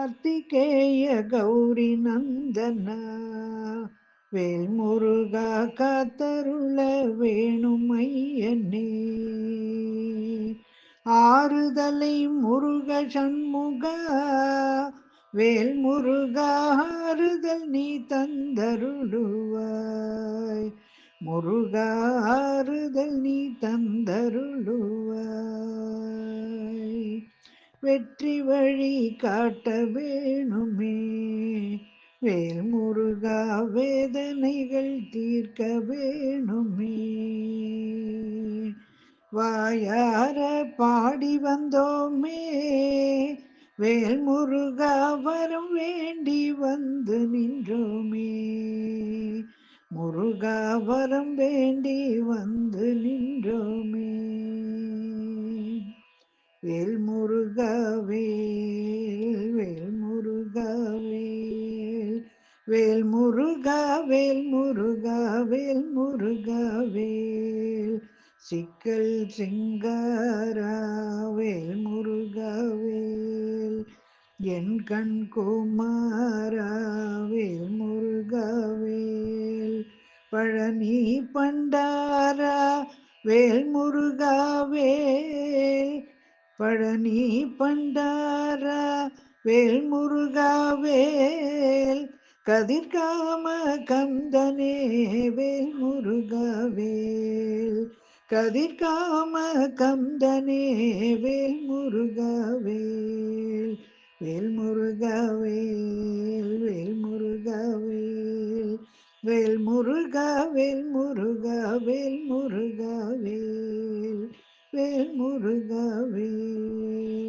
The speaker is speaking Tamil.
கார்த்திகேய கௌரி நந்தன வேல்முருகா காத்தருள வேணுமையனே. ஆறுதலை முருக சண்முக வேல்முருகா ஆறுதல் நீ தந்தருளுவாய். முருகா ஆறுதல் நீ தந்தருளுவாய். வெற்றி வழி காட்ட வேணுமே வேல்முருகா வேதனைகள் தீர்க்க வேணுமே. வாயார பாடி வந்தோமே வேல்முருகா வரம் வேண்டி வந்து நின்றோமே. முருகா வரம் வேண்டி வந்து நின்றோமே. வேல்முருகா வேல் வேல்முருகா வேல் வேல்முருகா வேல்முருகா வேல்முருகா வேல் சிக்கல் சிங்காரா வேல்முருகா வேல் என் கண் குமாரா வேல்முருகா வேல் பழனி பண்டாரா வேல்முருகா வேல் பழனி பண்டாரா வேல்முருகா வேல் கதிர்காம கந்தனே வேல்முருகா வேல் கதிர்காம கந்தனே வேல்முருகா வேல் வேல்முருகா வேல் வேல்முருகா வேல் வேல்முருகா வேல்முருகா வேல்முருகா வேல் வேல்முருகா வேல்.